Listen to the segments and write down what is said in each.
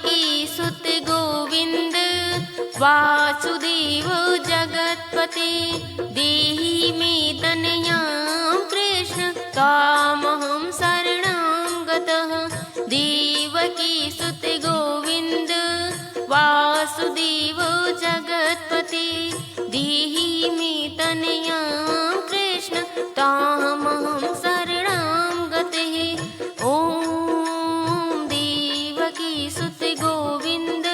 देवकी सुत गोविंद वासुदेव जगत्पते देहि मे तनयां कृष्ण त्वामहं शरणं गतः। देवकी सुत गोविंद वासुदेव जगत्पते देहि मे तनयां कृष्ण त्वामहं शरणं गतः। ॐ देवकी सुत गोविंद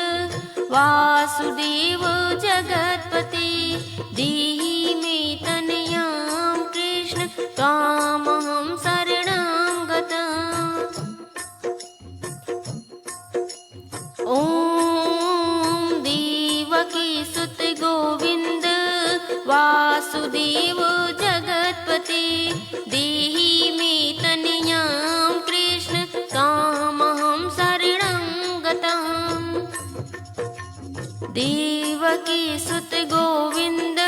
वासुदेव जगत्पते देहि मे तनयां कृष्ण त्वामहं शरणं गतः। ॐ देवकी सुत गोविंद वासुदेव जगत्पते देहि मे तनयां कृष्ण त्वामहं शरणं गतः। देवकी सुत गोविंद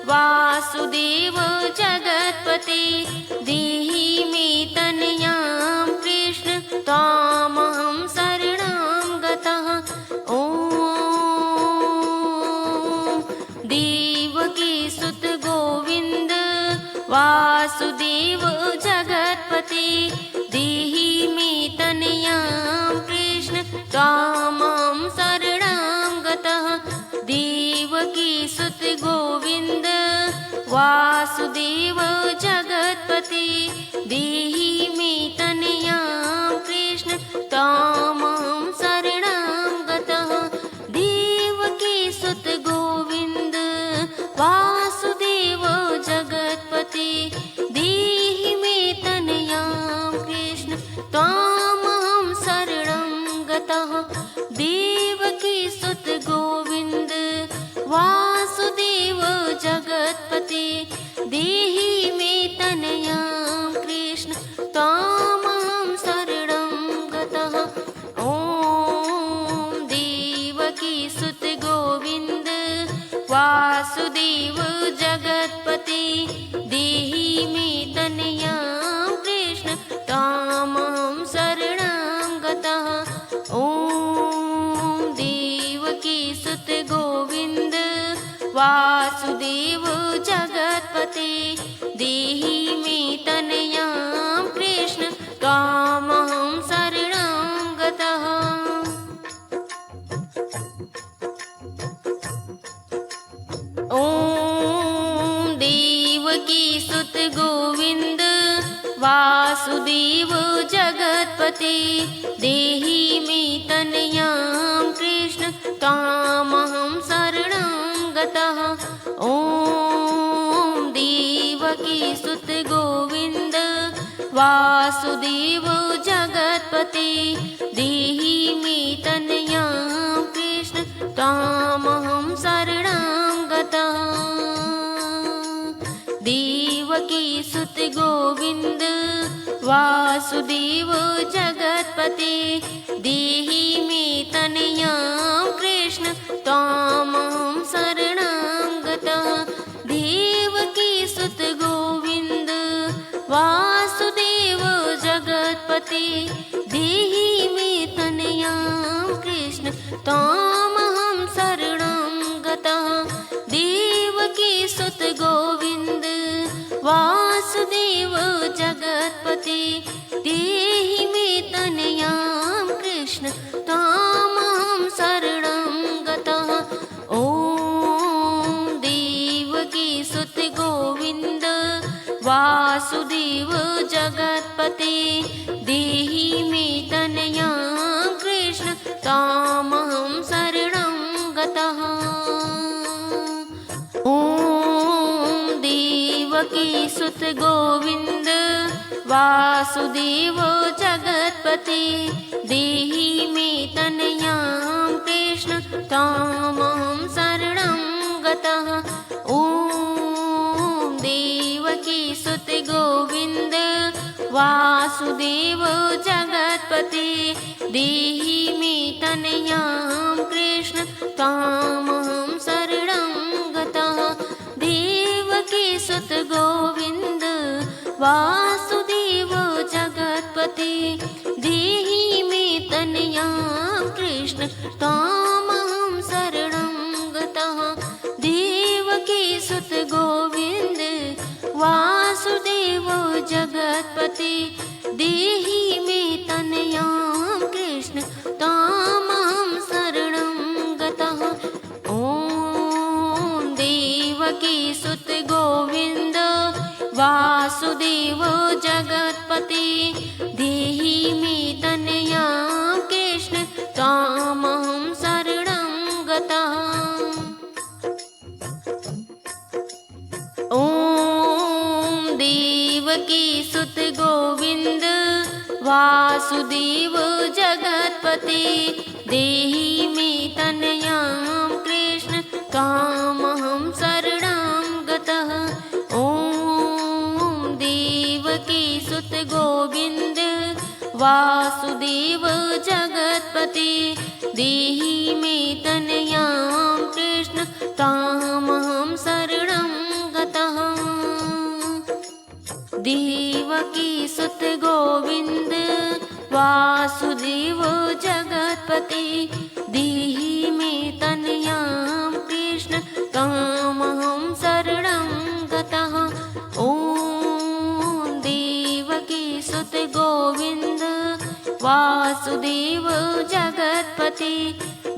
वासुदेव जगत्पते देहि मे तनयां कृष्ण त्वामहं शरणं गतः। ॐ देवकी सुत गोविंद वासुदेव जगत्पते देहि मे तनयां कृष्ण त्वामहं शरणं गतः। देवकी सुत गोविंद वासुदेव जगत्पते देहि मे तनयां कृष्ण त्वामहं शरणं गतः। देवकी सुत गोविंद वासुदेव जगत्पते देहि मे तनयां कृष्ण त्वामहं शरणं गतः। देवकी सुत गोविंद वासुदेव जगत्पते देहि मे तनयां कृष्ण त्वामहं शरणं गतः। ॐ देवकी सुत गोविंद वासुदेव जगत्पते देहि मे तनयां कृष्ण त्वामहं शरणं गतः। ॐ देवकी सुत गोविंद वासुदेव जगत्पते देहि मे तनयां कृष्ण त्वामहं शरणं गतः। ॐ देवकी सुत गोविंद वासुदेव जगत्पते देहि मे तनयां कृष्ण त्वामहं शरणं गतः। ॐ देवकी सुत गोविंद वासुदेव जगत्पते देहि मे तनयां कृष्ण त्वामहं शरणं गतः। देवकी सुत गोविंद वासुदेव जगत्पते देहि मे तनयां कृष्ण त्वामहं शरणं गतः। देवकी सुत गोविंद वासुदेव जगत्पते देहि मे तनयां कृष्ण त्वामहं शरणं गतः। देवकी सुत गोविंद वासुदेव जगत्पते देहि मे तनयां कृष्ण त्वामहं शरणं गतः। ॐ देवकी सुत गोविंद वासुदेव जगत्पते देहि मे तनयां कृष्ण त्वामहं शरणं गतः। ॐ देवकी सुत गोविंद वासुदेव जगत्पते देहि मे तनयां कृष्ण त्वामहं शरणं गतः। ॐ देवकी सुत गोविंद वासुदेव जगत्पते देहि मे तनयां कृष्ण त्वामहं शरणं गतः। देवकी सुत गोविंद वासुदेव जगत्पते देहि मे तनयां तनयां कृष्ण त्वामहं शरणं गतः। देवकी सुत गोविन्द वासुदेव जगत्पते देहि मे तनयां कृष्ण त्वामहं शरणं गतः। ॐ देवकी सुत गोविन्द वासुदेव जगत्पते देहि मे तनयां कृष्ण त्वामहं शरणं गतः। ॐ देवकी सुत गोविन्द वासुदेव जगत्पते देहि मे तनयां कृष्ण त्वामहं शरणं गतः। ॐ देवकी सुत गोविन्द वासुदेव जगत्पते देहि मे तनयां कृष्ण त्वामहं शरणं गतः। देवकी सुत गोविन्द वासुदेव जगत्पते देहि मे तनयां कृष्ण त्वामहं शरणं गतः। ॐ देवकी सुत गोविन्द वासुदेव जगत्पते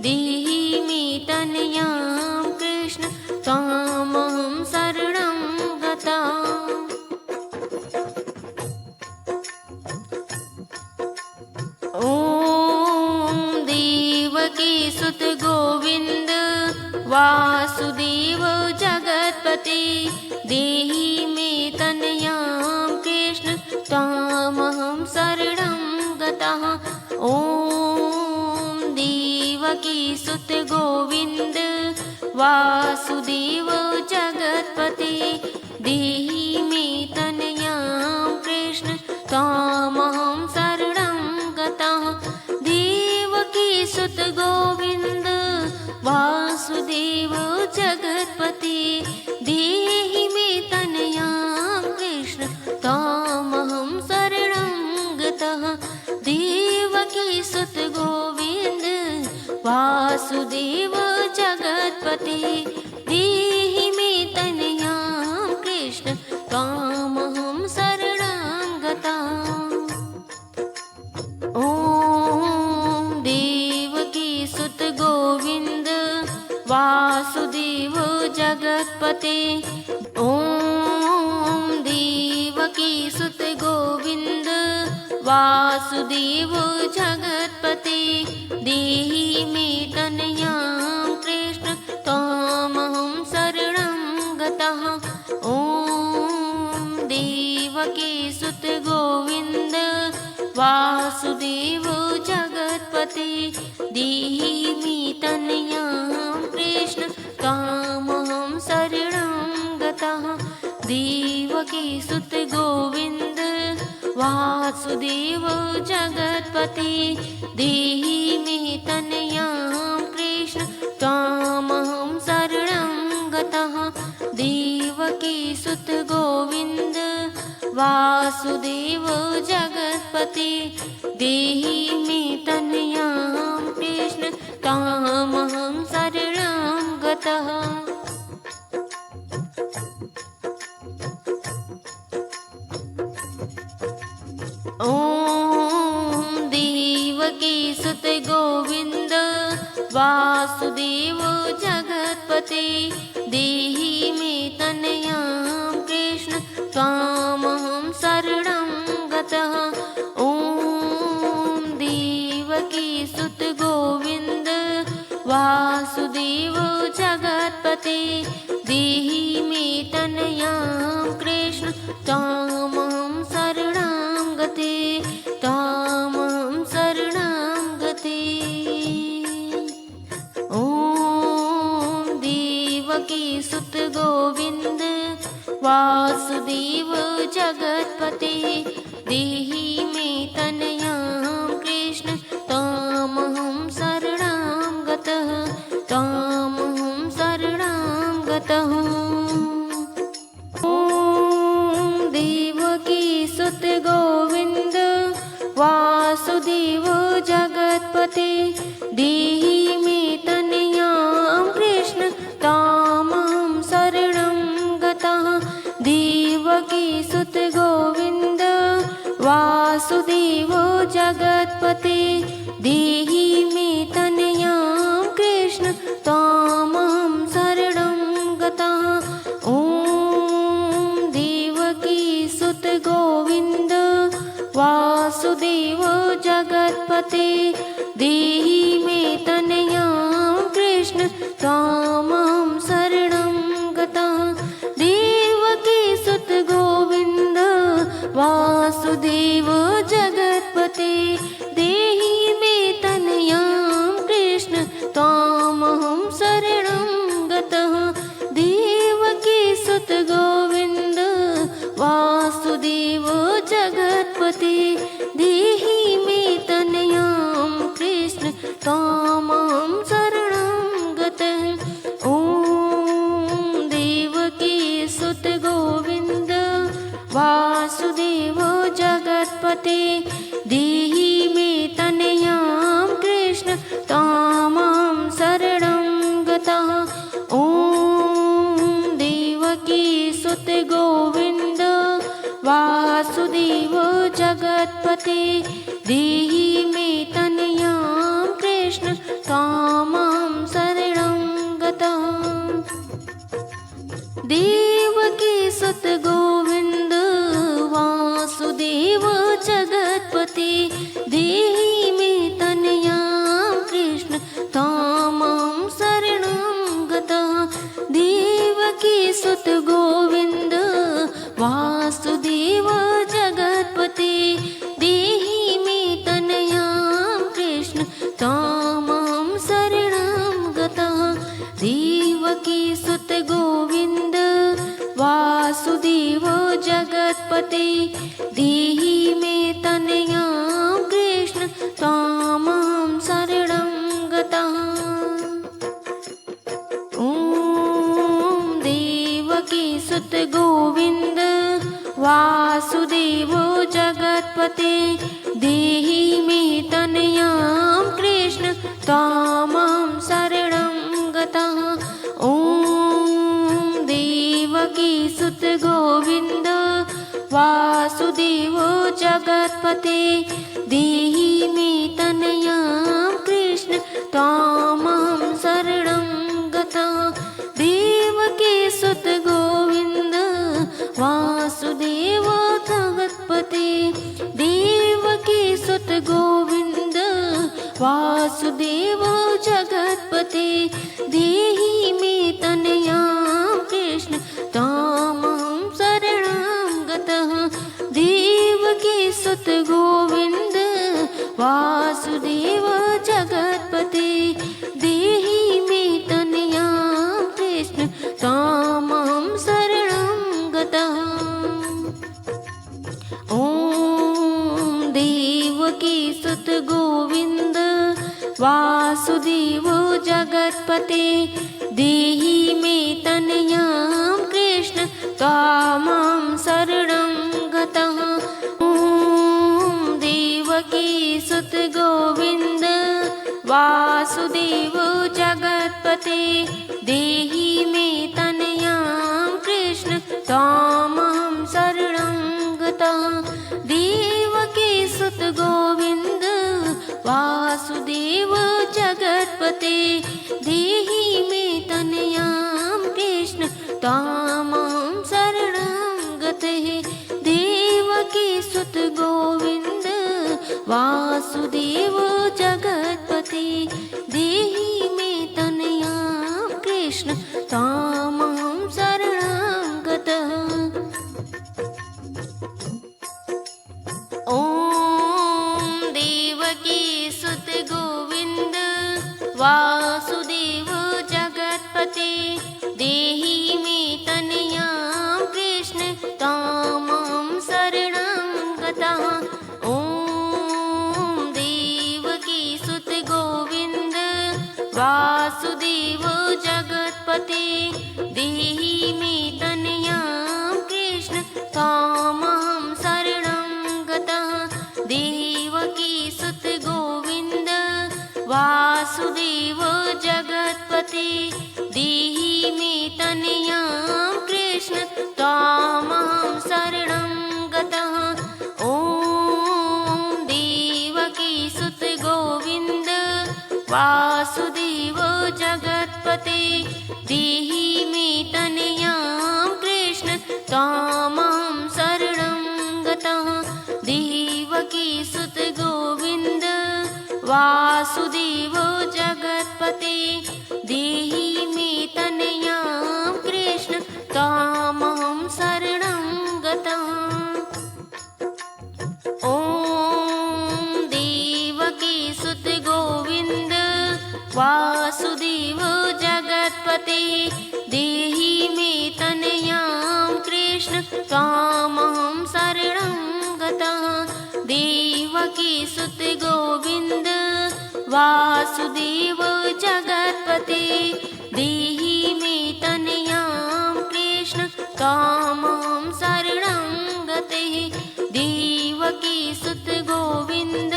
देहि मे तनयां कृष्ण त्वामहं शरणं गतः। ॐ देवकी सुत गोविन्द वासुदेव जगत्पते देहि मे तनयां कृष्ण त्वामहं शरणं गतः। ॐ देवकी सुत गोविन्द वासुदेव जगत्पते देहि मे तनयां कृष्ण त्वामहं शरणं गतः। देवकी सुत गोविन्द वासुदेव जगत्पते देहि मे तनयां कृष्ण त्वामहं शरणं गतः। देवकी सुत गोविन्द वासुदेव जगत्पते देहि मे तनयां कृष्ण त्वामहं शरणं गतः। ॐ देवकी सुत गोविन्द वासुदेव जगत्पते ॐ देवकी सुत गोविन्द वासुदेव जगत्पते देहि मे तनयां कृष्ण त्वामहं शरणं गतः। ॐ देवकी सुत गोविन्द वासुदेव जगत्पते देहि मे तनयां कृष्ण त्वामहं शरणं गतः। देवकी सुत गोविन्द वासुदेव जगत्पते देहि मे तनयां कृष्ण त्वामहं शरणं गतः। देवकी सुत गोविन्द वासुदेव जगत्पते देहि मे तनयां कृष्ण त्वामहं शरणं गतः। ॐ देवकी सुत गोविन्द वासुदेव जगत्पते देहि मे तनयां कृष्ण त्वामहं शरणं गतः। ॐ देवकी सुत गोविन्द वासुदेव जगत्पते देहि मे तनयां कृष्ण त्वामहं शरणं गते त्वामहं शरणं गते। ॐ देवकी सुत गोविन्द वासुदेव जगत्पते देहि मे तनयां कृष्ण त्वामहं शरणं गतः त्वामहं शरणं गतः। ॐ देवकी सुत गोविन्द वासुदेव जगत्पते देहि मे तनयां कृष्ण तामहं शरणं गतः देवकी सुत गोविन्द वासुदेव जगत्पते देहि मे तनयां कृष्ण तामहं शरणं गतः ॐ देवकी सुत गोविन्द वासुदेव जगत्पते देहि मे तनयां कृष्ण तामहं शरणं गतः देवकी सुत गोविन्द वासुदेव जगत्पते देहि मे तनयां कृष्ण तामहं शरणं गतः देवकी सुत गोविन्द वासुदेव जगत्पते देहि मे तनयां कृष्ण तामहं शरणं गतः ॐ देवकी सुत गोविन्द वासुदेव जगत्पते देहि मे तनयां कृष्ण तामहं शरणं गतः ॐ देवकी सुत गोविन्द वासुदेव जगत्पते देहि मे तनयां कृष्ण तामहं शरणं गतः देवकी सुत गोविन्द वासुदेव जगत्पते देहि मे तनयां कृष्ण तामहं शरणं गतः देवकी सुत गोविन्द वासुदेव जगत्पते देहि मे तनयां कृष्ण तामहं शरणं गतः देवकी सुत गोविन्द वासुदेव जगत्पते देहि मे तनयां कृष्ण तामहं शरणं गतः ॐ देवकी सुत गोविन्द वासुदेव जगत्पते देहि मे तनयां कृष्ण तामहं शरणं गतः ॐ देवकी सुत गोविन्द वासुदेव जगत्पते देहि मे तनयां कृष्ण तामहं शरणं गतः देवकी सुत गोविन्द वासुदेव जगत्पते देवकी सुत गोविन्द वासुदेव जगत्पते देहि मे तनयां कृष्ण तामहं शरणं गतः देवकी सुत गोविन्द वासुदेव जगत्पते देहि मे तनयां कृष्ण तामहं शरणं गतः ॐ देवकी सुत गोविन्द वासुदेव जगत्पते देहि मे तनयां कृष्ण तामहं शरणं गतः ॐ देवकी सुत गोविन्द वासुदेव जगत्पते देहि मे तनयां कृष्ण तामहं शरणं गतः देवकी सुत गोविन्द वासुदेव जगत्पते देहि मे तनयां कृष्ण तामहं शरणं गतः देवकी सुत गोविन्द वासुदेव जगत्पते देहि मे तनयां कृष्ण तामहं शरणं गतः ॐ देवकी सुत गोविन्द वासुदेव जगत्पते देहि मे तनयां कृष्ण तामहं शरणं गतः ॐ देवकी सुत गोविन्द वासुदेव जगत्पते देहि मे तनयां कृष्ण तामहं शरणं गतः देव जगत्पते देहि मे तनयां कृष्ण त्वामहं शरणं गतः। ॐ देवकीसुत गोविन्द वासुदेव जगत्पते देहि मे तनयां कृष्ण त्वामहं शरणं गतः। देवकीसुत गोविन्द वासुदेव जगत्पते देहि मे तनयां कृष्ण त्वामहं शरणं गतः। ॐ देवकीसुत गोविन्द वासुदेव जगत्पते देहि मे तनयां कृष्ण त्वामहं शरणं गतः। देवकीसुत गोविन्द वासुदेव जगत्पते देहि मे तनयां कृष्ण त्वामहं शरणं गतः। देवकीसुत गोविन्द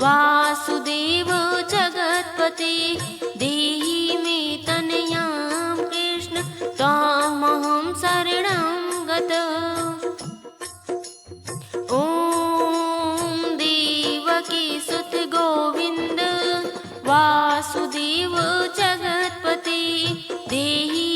वासुदेव जगत्पते देहि मे तनयां कृष्ण त्वामहं शरणं गतः। ॐ देवकीसुत गोविन्द वासुदेव जगत्पते देहि